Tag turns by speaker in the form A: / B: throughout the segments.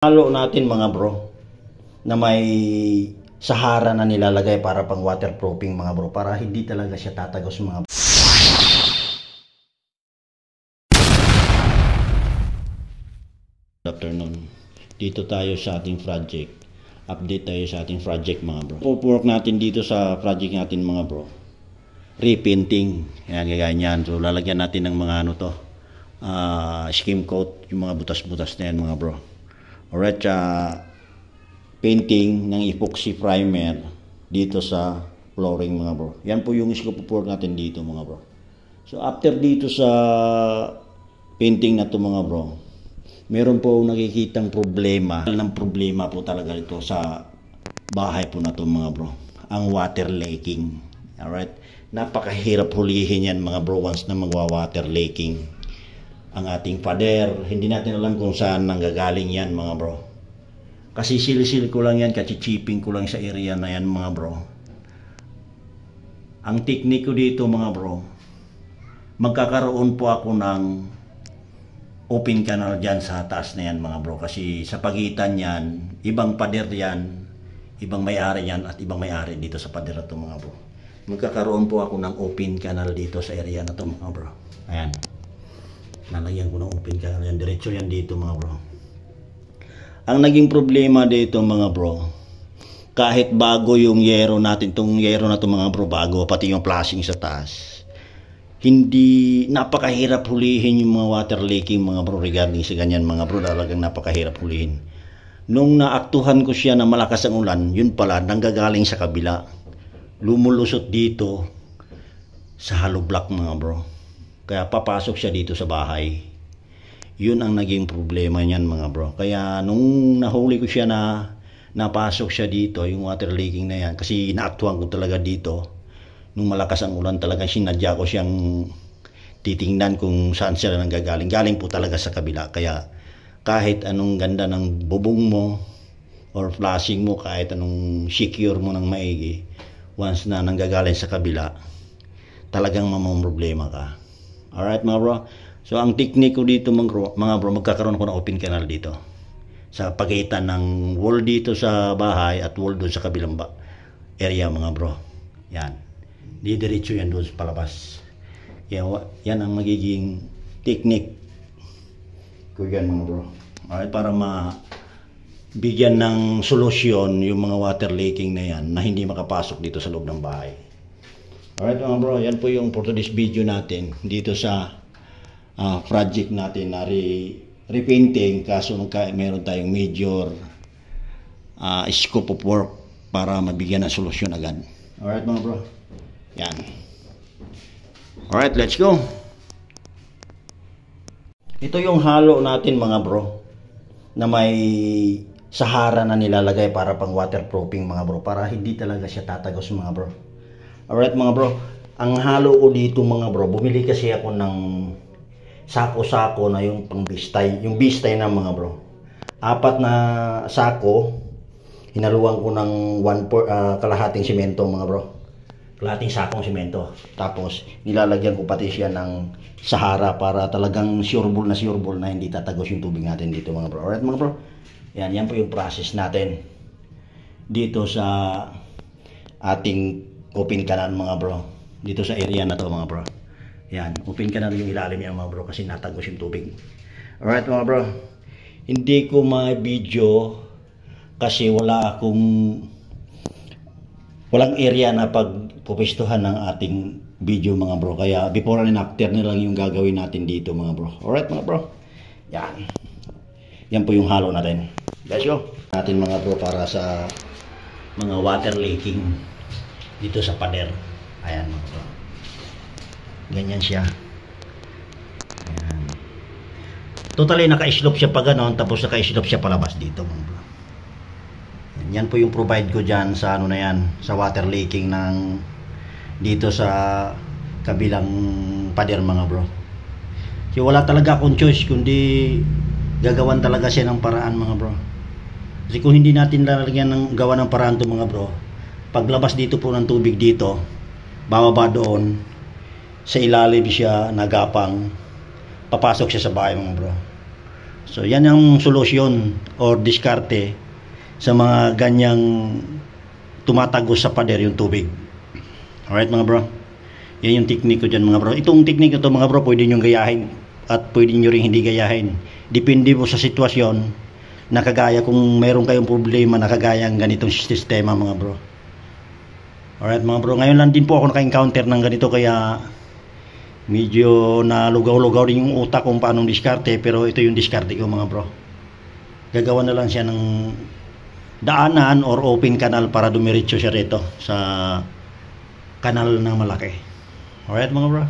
A: Halo natin mga bro na may Sahara na nilalagay para pang waterproofing mga bro, para hindi talaga siya tatagos mga bro. Good afternoon. Dito tayo sa ating project. Update tayo sa ating project mga bro. Work natin dito sa project natin mga bro. Repainting. Yan, gaya niyan. So lalagyan natin ng mga ano to. Skim coat, yung mga butas-butas na yan mga bro. Alright, painting ng epoxy primer dito sa flooring mga bro. Yan po yung scope of work natin dito mga bro. So after dito sa painting na to mga bro, meron po nakikitang problema. Ang problema po talaga ito sa bahay po na to mga bro. Ang water leaking. Alright, napakahirap hulihin yan mga bro once na magwa-water leaking ang ating pader. Hindi natin alam kung saan nanggagaling yan mga bro. Kasi sili-sili ko lang yan, kachichiping ko lang sa area na yan mga bro. Ang technique ko dito mga bro, magkakaroon po ako ng open canal dyan sa taas na yan mga bro. Kasi sa pagitan yan, ibang pader yan, ibang may-ari yan, at ibang may-ari dito sa pader na to mga bro. Magkakaroon po ako ng open canal dito sa area na to mga bro. Ayan, nalagyan ko ng open canal yan, diretso yan dito mga bro. Ang naging problema dito mga bro, kahit bago yung yero natin, itong yero na to mga bro, bago pati yung flashing sa taas, hindi, napakahirap hulihin yung mga water leaking mga bro. Regarding sa ganyan mga bro, talagang napakahirap hulihin. Nung naaktuhan ko siya na malakas ang ulan, yun pala nanggagaling sa kabila, lumulusot dito sa hollow block mga bro. Kaya papasok siya dito sa bahay. Yun ang naging problema niyan mga bro. Kaya nung nahuli ko siya na napasok siya dito, yung water leaking na yan, kasi inaaktuhan ko talaga dito. Nung malakas ang ulan talaga, sinadya ko siyang titingnan kung saan sila nanggagaling. Galing po talaga sa kabila. Kaya kahit anong ganda ng bubong mo or flashing mo, kahit anong secure mo ng maigi, once na nanggagaling sa kabila, talagang mamamroblema ka. Alright mga bro. So ang technique ko dito mga bro, magkakaroon ko ng open canal dito sa pagitan ng wall dito sa bahay at wall doon sa kabilang area mga bro. Yan, didiretso yan doon sa palabas. Yan ang magiging technique ko yan mga bro. Alright, para bigyan ng solusyon yung mga water leaking na yan na hindi makapasok dito sa loob ng bahay. Alright mga bro, yan po yung for today's video natin dito sa project natin na repainting. Kaso meron tayong major scope of work para mabigyan ng solusyon agad. Alright mga bro, yan. Alright, let's go. Ito yung halo natin mga bro na may Sahara na nilalagay para pang waterproofing mga bro, para hindi talaga siya tatagos mga bro. Alright mga bro, ang halo ko dito mga bro, bumili kasi ako ng sako-sako na yung pang bistay, yung bistay na mga bro. 4 na sako, hinaluan ko ng kalahating simento mga bro. Kalahating sakong simento. Tapos nilalagyan ko pati siya ng Sahara para talagang sureball na hindi tatagos yung tubig natin dito mga bro. Alright mga bro, yan po yung process natin dito sa ating open canal mga bro, dito sa area na to mga bro. Yan, open canal yung ilalim yan mga bro, kasi natagos yung tubig. Alright mga bro, hindi ko ma-video kasi walang area na pagpupistuhan ng ating video mga bro. Kaya before and after na lang yung gagawin natin dito mga bro. Alright mga bro, yan po yung halo natin. Let's go natin mga bro, para sa mga water leaking dito sa pader. Ayan mga bro, ganyan siya. Ayan. Totally naka-slope siya pa ganon, tapos naka-slope siya palabas dito mga bro. Yan po yung provide ko dyan sa ano na yan, sa water leaking ng dito sa kabilang pader mga bro. So wala talaga akong choice kundi gagawan talaga siya ng paraan mga bro. Kasi kung hindi natin lalagyan ng gawa ng paraan to mga bro, paglabas dito po ng tubig dito, bababa doon sa ilalim siya nagapang, papasok siya sa bahay mga bro. So yan ang solusyon or diskarte sa mga ganyang tumatagos sa pader yung tubig. Alright mga bro, yan yung technique ko dyan mga bro. Itong technique ito mga bro, pwede nyo gayahin at pwede nyo rin hindi gayahin. Depende po sa sitwasyon na kagaya kung meron kayong problema na kagaya ng ganitong sistema mga bro. Alright mga bro, ngayon lang din po ako naka-encounter ng ganito, kaya medyo nalugaw-lugaw rin yung utak kung paanong diskarte, pero ito yung diskarte ko mga bro. Gagawa na lang siya ng daanan or open canal para dumiretso siya rito sa kanal ng malaki. Alright mga bro,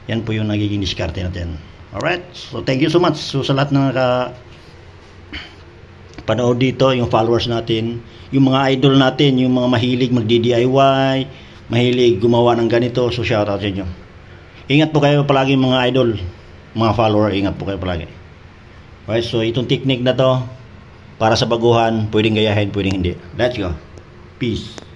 A: yan po yung nagiging diskarte natin. Alright, so thank you so much. So sa lahat na panood dito, yung followers natin, yung mga idol natin, yung mga mahilig magdi-DIY, mahilig gumawa ng ganito, so shout out sa inyo. Ingat po kayo palagi mga idol, mga follower, ingat po kayo palagi. Alright, so itong technique na to para sa baguhan, pwedeng gayahin, pwedeng hindi. Let's go. Peace.